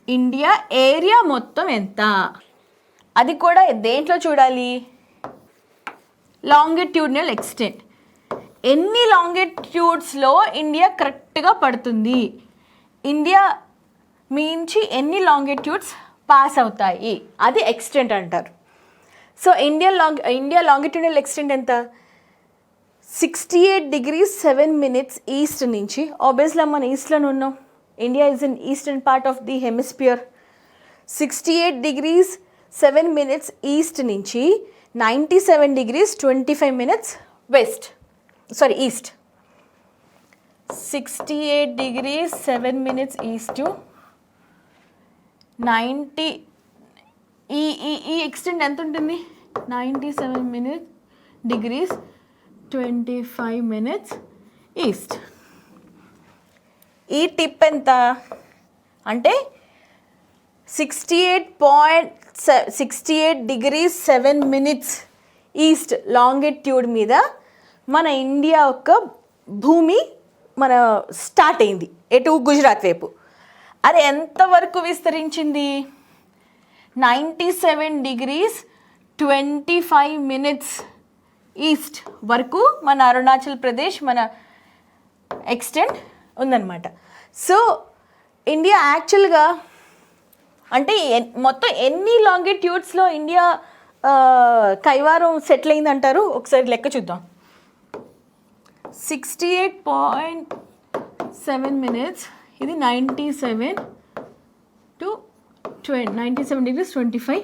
ఇండియా ఏరియా మొత్తం ఎంత? అది కూడా దేంట్లో చూడాలి? Longitudinal extent. ఎన్ని లాంగిట్యూడ్స్లో ఇండియా కరెక్ట్గా పడుతుంది, ఇండియా మించి ఎన్ని లాంగిట్యూడ్స్ పాస్ అవుతాయి, అది ఎక్స్టెంట్ అంటారు. సో ఇండియా లాంగిట్యూడినల్ ఎక్స్టెంట్ ఎంత? 68 degrees 7 minutes ఈస్ట్ నుంచి. ఆబ్వియస్లీ మనం ఈస్ట్లోనే ఉన్నాం. India is in eastern part of the hemisphere. 68 degrees 7 minutes east నుంచి 97 degrees 25 minutes east. 68 degrees 7 minutes east to 90. ఈ ఎక్స్టెంట్ ఎంత ఉంటుంది? 97 degrees 25 minutes ఈస్ట్. ఈ టిప్ ఎంత అంటే 68 degrees 7 minutes ఈస్ట్ లాంగిట్యూడ్ మీద మన ఇండియా యొక్క భూమి స్టార్ట్ అయింది. ఎటు? గుజరాత్ వైపు. అది ఎంతవరకు విస్తరించింది? 97 degrees 25 minutes ఈస్ట్ వరకు మన అరుణాచల్ ప్రదేశ్ మన ఎక్స్టెంట్ ఉందన్నమాట. సో ఇండియా యాక్చువల్గా అంటే మొత్తం ఎన్ని లాంగిట్యూడ్స్లో ఇండియా కైవారం సెటిల్ అయిందంటారు? ఒకసారి లెక్క చూద్దాం. 68.7 minutes, ఇది 97 degrees 25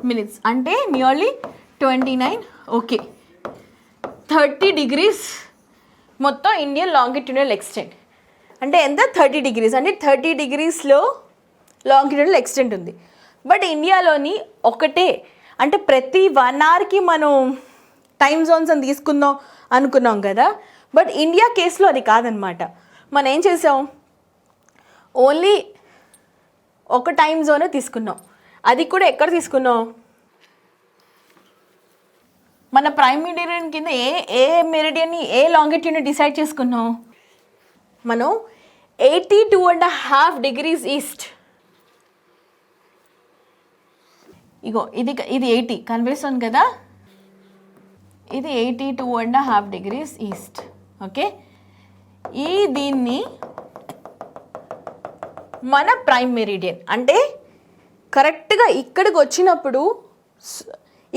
minutes అంటే నియర్లీ 29. ఓకే, 30 degrees మొత్తం ఇండియన్ లాంగిట్యూడినల్ ఎక్స్టెంట్. అంటే ఎంత? 30 degrees. అంటే 30 degreesలో లాంగిట్యూడినల్ ఎక్స్టెంట్ ఉంది. బట్ ఇండియాలోని ఒకటే, అంటే ప్రతి 1 అవర్కి మనం టైం జోన్స్ అని తీసుకుందాం అనుకున్నాం కదా. బట్ ఇండియా కేసులో అది కాదనమాట. మనం ఏం చేసాం, ఓన్లీ ఒక టైం జోనే తీసుకున్నాం. అది కూడా ఎక్కడ తీసుకున్నాం, మన ప్రైమ్ మెరిడియన్ కింద ఏ మెరిడియన్ని ఏ లాంగిట్యూడ్ని డిసైడ్ చేసుకున్నాం మనం 82.5 degrees ఈస్ట్. ఇగో ఇది 80 కనిపిస్తుంది కదా, ఇది 82.5 degrees ఈస్ట్. ఓకే, దీన్ని మన ప్రైమ్ మెరిడియన్ అంటే కరెక్ట్గా ఇక్కడికి వచ్చినప్పుడు,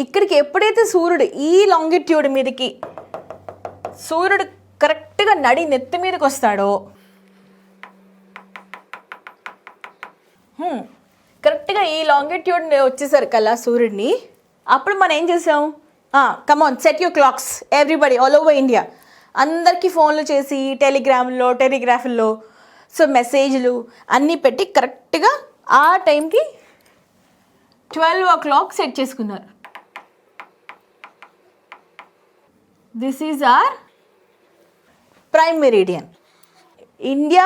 ఇక్కడికి ఎప్పుడైతే సూర్యుడు ఈ లాంగిట్యూడ్ మీదకి సూర్యుడు కరెక్ట్గా నెత్తి మీదకి వస్తాడో, కరెక్ట్గా ఈ లాంగిట్యూడ్ వచ్చేసరికల్లా సూర్యుడిని, అప్పుడు మనం ఏం చేసాం, come on set your clocks everybody all over India, అందరికీ ఫోన్లు చేసి టెలిగ్రాఫ్లో సో మెసేజ్లు అన్నీ పెట్టి కరెక్ట్గా ఆ టైంకి 12 o'clock సెట్ చేసుకున్నారు. This is our prime meridian. India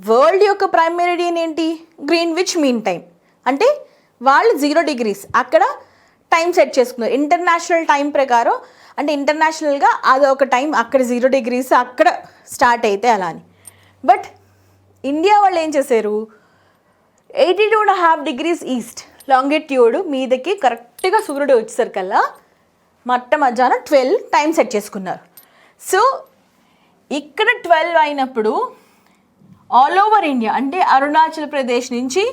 world యొక్క ప్రైమ్ మెరిడియన్ ఏంటి, గ్రీన్విచ్ మీన్ టైం. అంటే వాళ్ళు 0 degrees అక్కడ టైం సెట్ చేసుకున్నారు ఇంటర్నేషనల్ టైం ప్రకారం. అంటే ఇంటర్నేషనల్గా అదొక టైం, అక్కడ 0 degrees అక్కడ స్టార్ట్ అయితే అలా అని. బట్ ఇండియా వాళ్ళు ఏం చేశారు, 82.5 degrees ఈస్ట్ లాంగిట్యూడ్ మీదకి కరెక్ట్గా సూర్యుడు వచ్చేసరికల్లా మధ్యాహ్నం 12 టైం సెట్ చేసుకున్నారు. సో ఇక్కడ 12 అయినప్పుడు ఆల్ ఓవర్ ఇండియా అంటే అరుణాచల్ ప్రదేశ్ నుంచి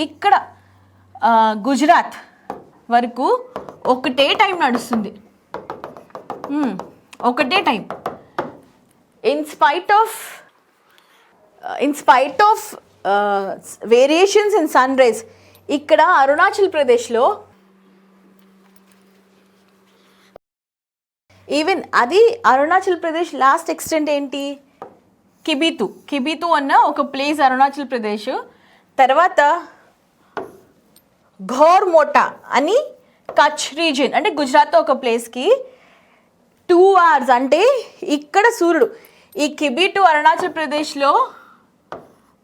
ఇక్కడ గుజరాత్ వరకు ఒకటే టైం నడుస్తుంది, ఒకటే time. In spite of variations in sunrise, ఇక్కడ అరుణాచల్ ప్రదేశ్లో ఈవెన్ అది అరుణాచల్ ప్రదేశ్ లాస్ట్ ఎక్స్టెంట్ ఏంటి, కిబితు అన్న ఒక ప్లేస్ అరుణాచల్ ప్రదేశ్. తర్వాత ఘోర్మోటా అని కచ్ రీజియన్ అంటే గుజరాత్ ఒక ప్లేస్కి 2 hours. అంటే ఇక్కడ సూర్యుడు ఈ కిబితు అరుణాచల్ ప్రదేశ్లో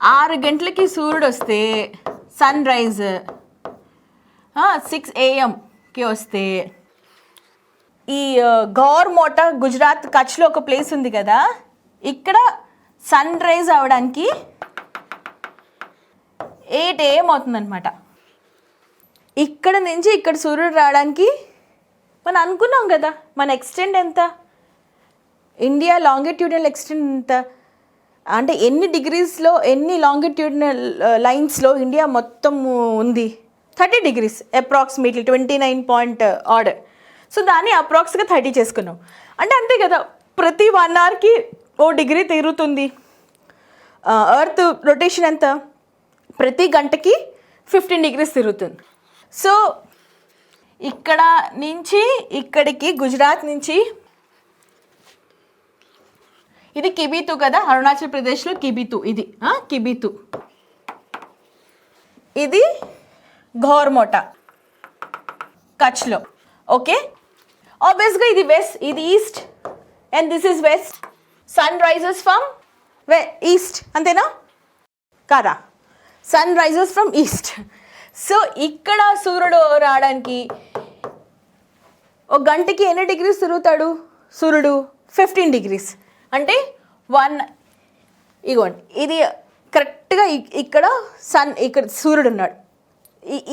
6 గంటలకి సూర్యుడు వస్తే సన్ రైజ్ 6 AM వస్తే, ఈ ఘోర్మోటా గుజరాత్ కచ్లో ఒక ప్లేస్ ఉంది కదా, ఇక్కడ సన్ రైజ్ అవడానికి 8 AM అవుతుందన్నమాట. ఇక్కడ నుంచి ఇక్కడ సూర్యుడు రావడానికి మనం అనుకున్నాం కదా మన ఎక్స్టెంట్ ఎంత, ఇండియా లాంగిట్యూడినల్ ఎక్స్టెంట్ ఎంత అంటే ఎన్ని డిగ్రీస్లో ఎన్ని లాంగిట్యూడినల్ లైన్స్లో ఇండియా మొత్తం ఉంది, 30 degrees approximately 29 point odd. So దాన్ని అప్రాక్స్గా 30 చేసుకున్నాం. అంటే అంతే కదా, ప్రతి 1 hourకి ఓ డిగ్రీ తిరుగుతుంది. ఎర్త్ రొటేషన్ ఎంత, ప్రతి గంటకి 15 degrees తిరుగుతుంది. సో ఇక్కడ నుంచి ఇక్కడికి గుజరాత్ నుంచి, ఇది కిబితు కదా అరుణాచల్ ప్రదేశ్లో కిబితు, ఇది కిబితు, ఇది ఘోర్మోటా కచ్లో. ఓకే, ఆబ్వియస్గా ఇది వెస్ట్, ఇది east and this is west. Sun rises from east, అంతేనా కాదా, sun rises from east. So ఇక్కడ సూర్యుడు రావడానికి ఒక గంటకి ఎన్ని డిగ్రీస్ తిరుగుతాడు సూర్యుడు, 15 degrees. అంటే ఇగోండి ఇది కరెక్ట్గా ఇక్కడ ఇక్కడ సూర్యుడు ఉన్నాడు,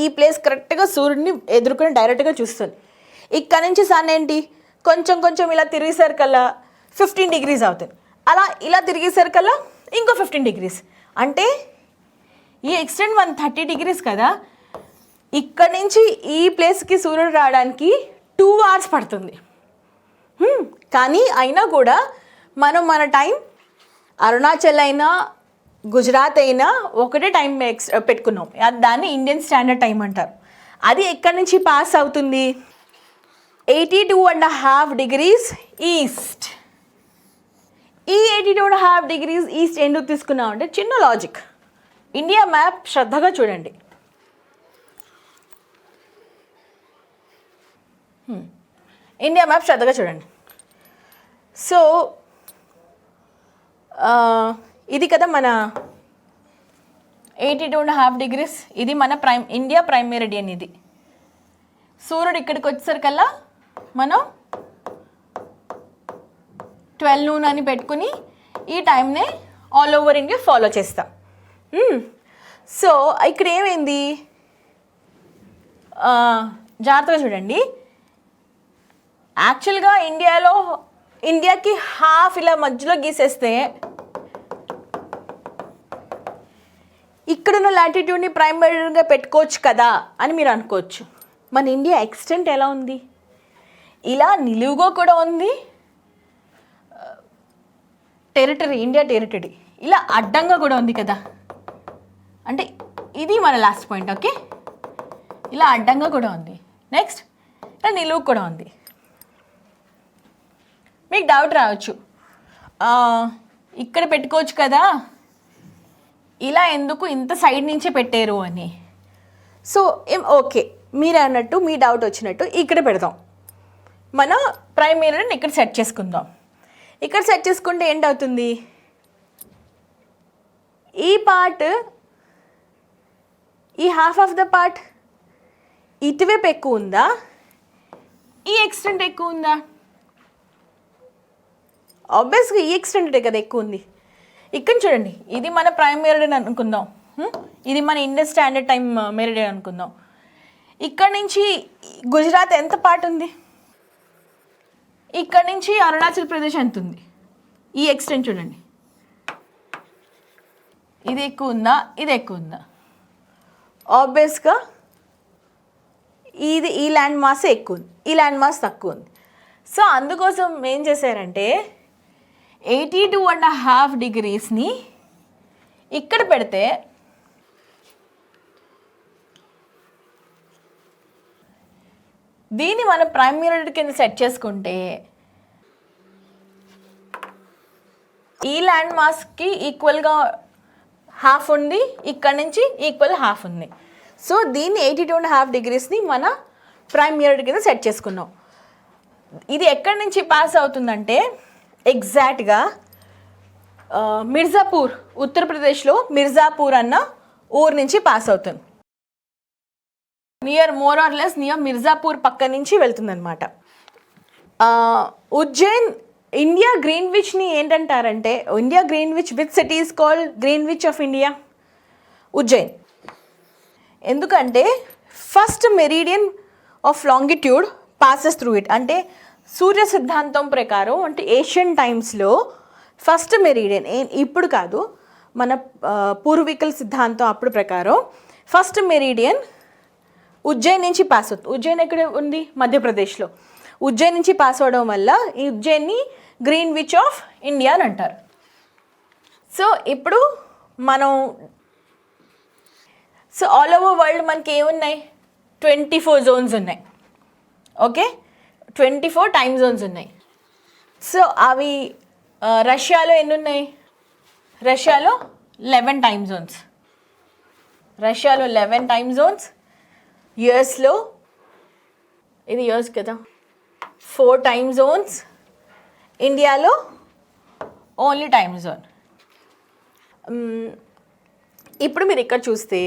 ఈ ప్లేస్ కరెక్ట్గా సూర్యుడిని ఎదుర్కొని డైరెక్ట్గా చూస్తుంది. ఇక్కడ నుంచి సన్ ఏంటి కొంచెం ఇలా తిరిగేసరికల్లా 15 degrees అవుతుంది, అలా ఇలా తిరిగేసరికల్లా ఇంకో 15 degrees. అంటే ఈ ఎక్స్టెంట్ 130 degrees కదా, ఇక్కడ నుంచి ఈ ప్లేస్కి సూర్యుడు రావడానికి 2 hours పడుతుంది. కానీ అయినా కూడా మన టైం అరుణాచల్ అయినా గుజరాత్ అయినా ఒకటే టైం పెట్టుకున్నాం, దాన్ని ఇండియన్ స్టాండర్డ్ టైం అంటారు. అది ఎక్కడి నుంచి పాస్ అవుతుంది, 82.5 degrees ఈస్ట్. ఈ 82.5 degrees ఈస్ట్ ఎందుకు తీసుకున్నాం అంటే చిన్న లాజిక్. ఇండియా మ్యాప్ శ్రద్ధగా చూడండి, ఇండియా మ్యాప్ శ్రద్ధగా చూడండి. సో ఇది కదా మన 82.5 degrees. ఇది మన ఇండియా ప్రైమ్ మెరిడియన్. ఇది సూర్యుడు ఇక్కడికి వచ్చేసరికల్లా మనం 12 noon అని పెట్టుకుని ఈ టైంనే ఆల్ ఓవర్ ఇండియా ఫాలో చేస్తాం. సో ఇక్కడ ఏమైంది, జాగ్రత్తగా చూడండి. యాక్చువల్గా ఇండియాకి హాఫ్ ఇలా మధ్యలో గీసేస్తే ఇక్కడున్న లాటిట్యూడ్ని ప్రైమ్ మెరిడియన్గా పెట్టుకోవచ్చు కదా అని మీరు అనుకోవచ్చు. మన ఇండియా ఎక్స్టెంట్ ఎలా ఉంది, ఇలా నిలువుగా కూడా ఉంది, ఇండియా టెరిటరీ ఇలా అడ్డంగా కూడా ఉంది కదా. అంటే ఇది మన లాస్ట్ పాయింట్. ఓకే, ఇలా అడ్డంగా కూడా ఉంది, నెక్స్ట్ ఇలా నిలువు కూడా ఉంది. మీకు డౌట్ రావచ్చు, ఇక్కడ పెట్టుకోవచ్చు కదా, ఇలా ఎందుకు ఇంత సైడ్ నుంచే పెట్టారు అని. సో ఓకే, మీరు అన్నట్టు మీ డౌట్ వచ్చినట్టు ఇక్కడ పెడదాం. మన ప్రైమ్ మెరిడియన్ ఇక్కడ సెట్ చేసుకుందాం. ఇక్కడ సెట్ చేసుకుంటే ఏంటవుతుంది, ఈ పార్ట్, ఈ హాఫ్ ఆఫ్ ద పార్ట్ ఇటువైపు ఎక్కువ ఉందా, ఈ ఎక్స్టెంట్ ఎక్కువ ఉందా? ఆబ్వియస్గా ఈ ఎక్స్టెంట్ కదా ఎక్కువ ఉంది. ఇక్కడ చూడండి, ఇది మన ప్రైమ్ మెరిడియన్ అనుకుందాం, ఇది మన ఇండియన్ స్టాండర్డ్ టైం మెరిడియన్ అనుకుందాం. ఇక్కడ నుంచి గుజరాత్ ఎంత పార్ట్ ఉంది, ఇక్కడ నుంచి అరుణాచల్ ప్రదేశ్ ఎంత ఉంది, ఈ ఎక్స్టెంట్ చూడండి, ఇది ఎక్కువ ఉందా, ఇది ఎక్కువ ఉందా? ఆబ్వియస్గా ఈ ల్యాండ్ మాస్ ఎక్కువ ఉంది, ఈ ల్యాండ్ మాస్ తక్కువ ఉంది. సో అందుకోసం ఏం చేశారంటే 82.5 degreesని ఇక్కడ పెడితే దీన్ని మనం ప్రైమ్ మెరిడియన్ కింద సెట్ చేసుకుంటే ఈ ల్యాండ్ మాస్కి ఈక్వల్గా హాఫ్ ఉంది, ఇక్కడ నుంచి ఈక్వల్ హాఫ్ ఉంది. సో దీన్ని 82.5 degreesని మన ప్రైమ్ మెరిడియన్ కింద సెట్ చేసుకున్నాం. ఇది ఎక్కడి నుంచి పాస్ అవుతుందంటే ఎగ్జాక్ట్గా మిర్జాపూర్, ఉత్తరప్రదేశ్లో మిర్జాపూర్ అన్న ఊరు నుంచి పాస్ అవుతుంది. More or less near Mirzapur పక్క నుంచి వెళ్తుందన్నమాట. ఉజ్జయిన్, ఇండియా గ్రీన్విచ్ని ఏంటంటారంటే, India Greenwich which city is called Greenwich of India? Ujjain. ఎందుకంటే first meridian of longitude passes through it. అంటే సూర్య సిద్ధాంతం ప్రకారం, అంటే ఏషియన్ టైమ్స్లో ఫస్ట్ మెరిడియన్, ఇప్పుడు కాదు, మన పూర్వీకుల సిద్ధాంతం అప్పుడు ప్రకారం ఫస్ట్ మెరిడియన్ ఉజ్జయిన్ నుంచి పాస్ అవుతుంది. ఉజ్జయిన్ ఎక్కడ ఉంది? మధ్యప్రదేశ్లో. ఉజ్జయిన్ నుంచి పాస్ అవడం వల్ల ఈ ఉజ్జయిన్ని గ్రీన్విచ్ ఆఫ్ ఇండియా అని అంటారు. సో ఇప్పుడు మనం ఆల్ ఓవర్ వరల్డ్ మనకి ఏమున్నాయి, 24 zones ఉన్నాయి. ఓకే, 24 time zones ఉన్నాయి. సో అవి రష్యాలో ఎన్ని ఉన్నాయి? రష్యాలో 11 time zones. రష్యాలో 11 time zones. యుఎస్లో, ఇది యుఎస్ కదా, 4 time zones. ఇండియాలో ఓన్లీ టైమ్ జోన్. ఇప్పుడు మీరు ఇక్కడ చూస్తే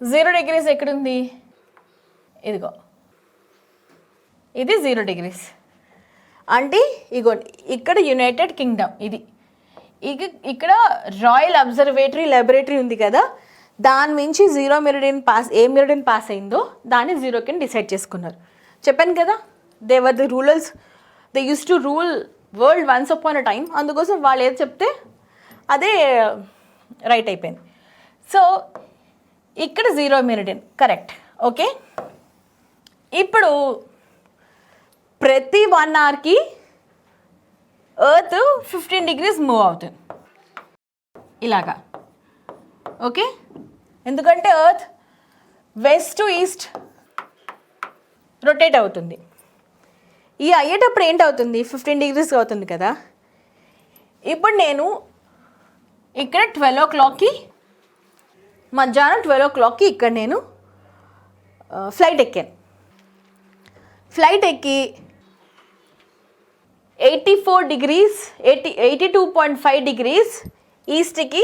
0 degrees ఎక్కడుంది? ఇదిగో, ఇది 0 degrees. అంటే ఇగో ఇక్కడ యునైటెడ్ కింగ్డమ్, ఇది ఇక్కడ రాయల్ అబ్జర్వేటరీ ల్యాబొరేటరీ ఉంది కదా, దాని నుంచి 0 మెరిడియన్ పాస్, ఏ మెరిడియన్ పాస్ అయిందో దాన్ని 0 కింద డిసైడ్ చేసుకున్నారు. చెప్పాను కదా, they were the rulers, they use to rule world once upon a time. అందుకోసం వాళ్ళు ఏది చెప్తే అదే రైట్ అయిపోయింది. సో ఇక్కడ 0 మెరిడియన్ కరెక్ట్. ఓకే, ఇప్పుడు ప్రతి 1 hourకి ఎర్త్ 15 degrees మూవ్ అవుతుంది ఇలాగా. ఓకే, ఎందుకంటే earth west to east rotate అవుతుంది. ఈ అయ్యేటప్పుడు ఏంటవుతుంది, 15 degrees అవుతుంది కదా. ఇప్పుడు నేను ఇక్కడ 12 o'clockకి, మధ్యాహ్నం 12 o'clockకి ఇక్కడ నేను ఫ్లైట్ ఎక్కాను. ఫ్లైట్ ఎక్కి 84 డిగ్రీస్ 82.5 డిగ్రీస్ ఈస్ట్కి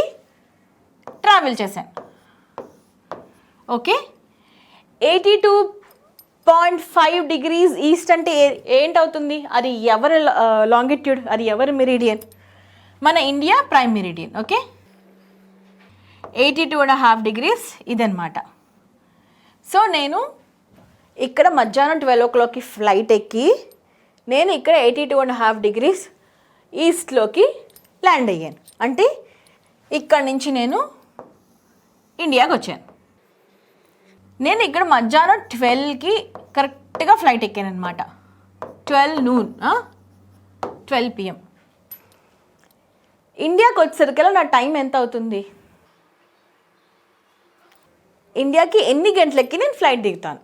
ట్రావెల్ చేశాను. ఓకే, 82.5 డిగ్రీస్ ఈస్ట్ అంటే ఏంటవుతుంది? అది ఎవరి లాంగిట్యూడ్, అది ఎవరి మెరిడియన్? మన India prime meridian. Okay, 82.5 degrees ఇదన్నమాట. సో నేను ఇక్కడ మధ్యాహ్నం 12 o'clockకి ఫ్లైట్ ఎక్కి నేను ఇక్కడ 82.5 డిగ్రీస్ ఈస్ట్లోకి ల్యాండ్ అయ్యాను. అంటే ఇక్కడ నుంచి నేను ఇండియాకి వచ్చాను. నేను ఇక్కడ మధ్యాహ్నం 12కి కరెక్ట్గా ఫ్లైట్ ఎక్కాను అనమాట. 12 noon 12 PM. ఇండియాకి వచ్చేసరికల్లా నా టైం ఎంత అవుతుంది? ఇండియాకి ఎన్ని గంటలకి నేను ఫ్లైట్ దిగుతాను?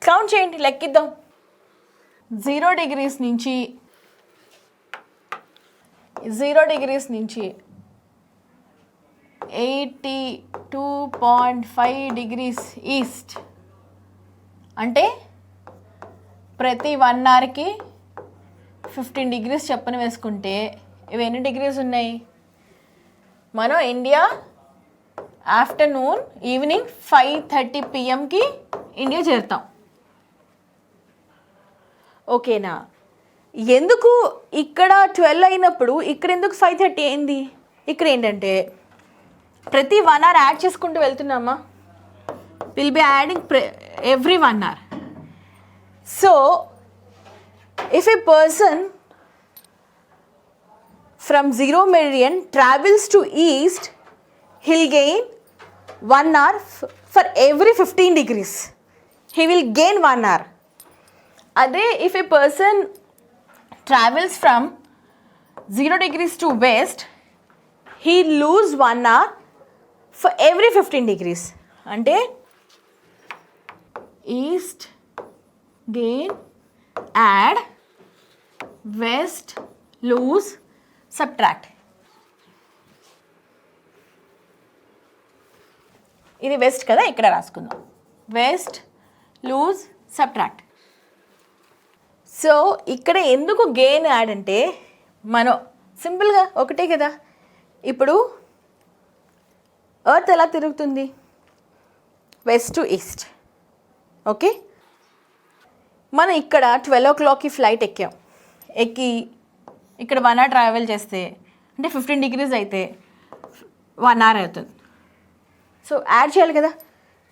కౌంట్ చేయండి, లెక్కిద్దాం. 0 డిగ్రీస్ నుంచి 82.5 డిగ్రీస్ ఈస్ట్ అంటే ప్రతి 1 అవర్కి 15 డిగ్రీస్ చెప్పని వేసుకుంటే ఇవి ఎన్ని డిగ్రీస్ ఉన్నాయి? మనం ఇండియా ఆఫ్టర్నూన్ ఈవినింగ్ 5:30 PMకి ఇండియా చేరుతాం. ఓకేనా? ఎందుకు ఇక్కడ 12 అయినప్పుడు ఇక్కడ ఎందుకు 5:30 అయింది? ఇక్కడ ఏంటంటే ప్రతి 1 hour యాడ్ చేసుకుంటూ వెళ్తున్నామా? Will be adding every 1 hour. So if a person from 0 meridian travels to east, he'll gain 1 hour for every 15 degrees. He will gain 1 hour. Ade if a person travels from 0 degrees to west, he lose 1 hour for every 15 degrees. Ante east gain, add, west lose, subtract. ఇది west కదా, ఇక్కడ రాసుకుందాం. West lose subtract. So ఇక్కడ ఎందుకు gain add అంటే మనం సింపుల్గా ఒకటే కదా. ఇప్పుడు ఎర్త్ ఎలా తిరుగుతుంది? West to east. ఓకే, మనం ఇక్కడ 12 o'clockకి ఫ్లైట్ ఎక్కి ఇక్కడ 1 hour ట్రావెల్ చేస్తే అంటే 15 డిగ్రీస్ అయితే 1 hour అవుతుంది. సో యాడ్ చేయాలి కదా.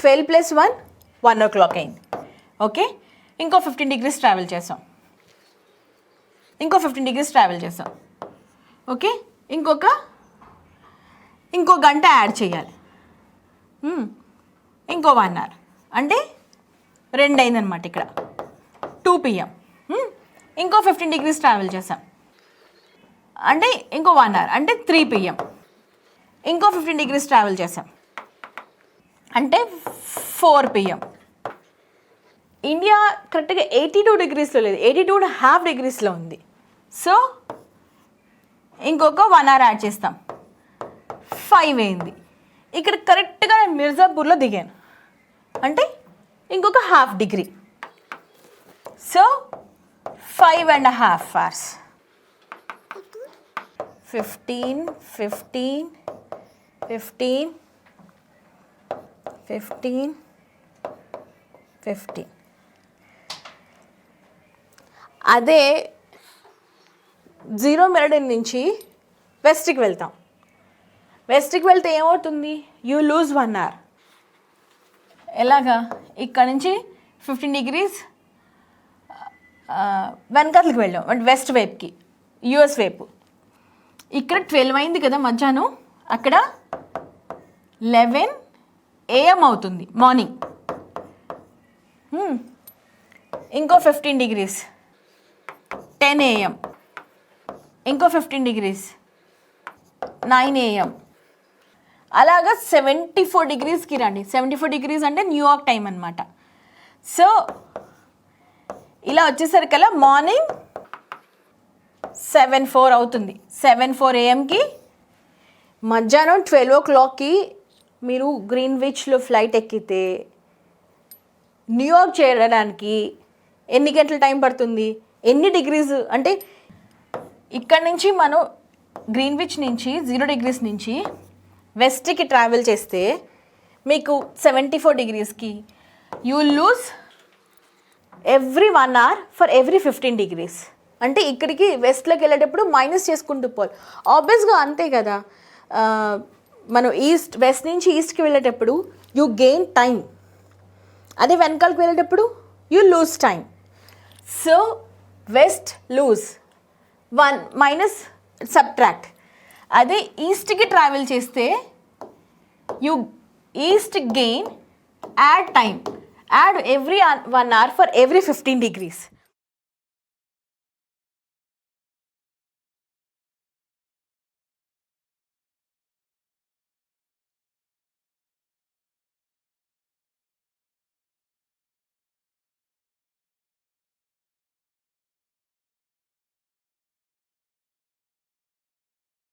12 + 1 1 o'clock అయింది. ఓకే, ఇంకో 15 డిగ్రీస్ ట్రావెల్ చేసాం. ఓకే, ఇంకో గంట యాడ్ చేయాలి. ఇంకో 1 hour అంటే 2 అయిందనమాట. ఇక్కడ 2 PM. ఇంకో 15 డిగ్రీస్ ట్రావెల్ చేసాం అంటే ఇంకో 1 hour అంటే 3 PM. ఇంకో 15 డిగ్రీస్ ట్రావెల్ చేసాం అంటే 4 PM. ఇండియా కరెక్ట్గా 82 డిగ్రీస్లో లేదు, 82.5 డిగ్రీస్లో ఉంది. సో ఇంకొక 1 hour యాడ్ చేస్తాం, 5 అయింది. ఇక్కడ కరెక్ట్గా నేను మిర్జాపూర్లో దిగాను అంటే ఇంకొక 1/2 degree. So 5.5 hours. 15 15 15 15 15. అదే 0 meridian నుంచి వెస్ట్కి వెళ్తాం. వెస్ట్కి వెళ్తే ఏమవుతుంది? You lose 1 hour. ఎలాగా? ఇక్కడ నుంచి 15 డిగ్రీస్ వెనకాతలకు వెళ్ళాం అంటే వెస్ట్ వైపుకి, యుఎస్ వైపు. ఇక్కడ 12 అయింది కదా మధ్యాహ్నం, అక్కడ 11 AM అవుతుంది మార్నింగ్. ఇంకో 15 డిగ్రీస్ 10 AM. ఇంకో 15 డిగ్రీస్ 9 AM. అలాగా 74 డిగ్రీస్కి రండి. 74 డిగ్రీస్ అంటే న్యూయార్క్ టైం అనమాట. సో ఇలా వచ్చేసరికల్లా మార్నింగ్ 7:04 అవుతుంది. 7:04 AMకి మధ్యాహ్నం 12 o'clockకి మీరు గ్రీన్విచ్లో ఫ్లైట్ ఎక్కితే న్యూయార్క్ చేరడానికి ఎన్ని గంటల టైం పడుతుంది, ఎన్ని డిగ్రీస్ అంటే ఇక్కడ నుంచి మనం గ్రీన్విచ్ నుంచి 0 degrees నుంచి వెస్ట్కి ట్రావెల్ చేస్తే మీకు 74 degreesకి you lose every 1 hour for every 15 degrees. అంటే ఇక్కడికి వెస్ట్లోకి వెళ్ళేటప్పుడు మైనస్ చేసుకుంటూ పోవాలి. ఆబ్వియస్గా అంతే కదా, మనం వెస్ట్ నుంచి ఈస్ట్కి వెళ్ళేటప్పుడు యూ గెయిన్ టైం, అదే వెనకాలకి వెళ్ళేటప్పుడు you lose time. So west lose 1 minus subtract. అదే ఈస్ట్కి ట్రావెల్ చేస్తే you east gain add time, add every 1 hour for every 15 degrees.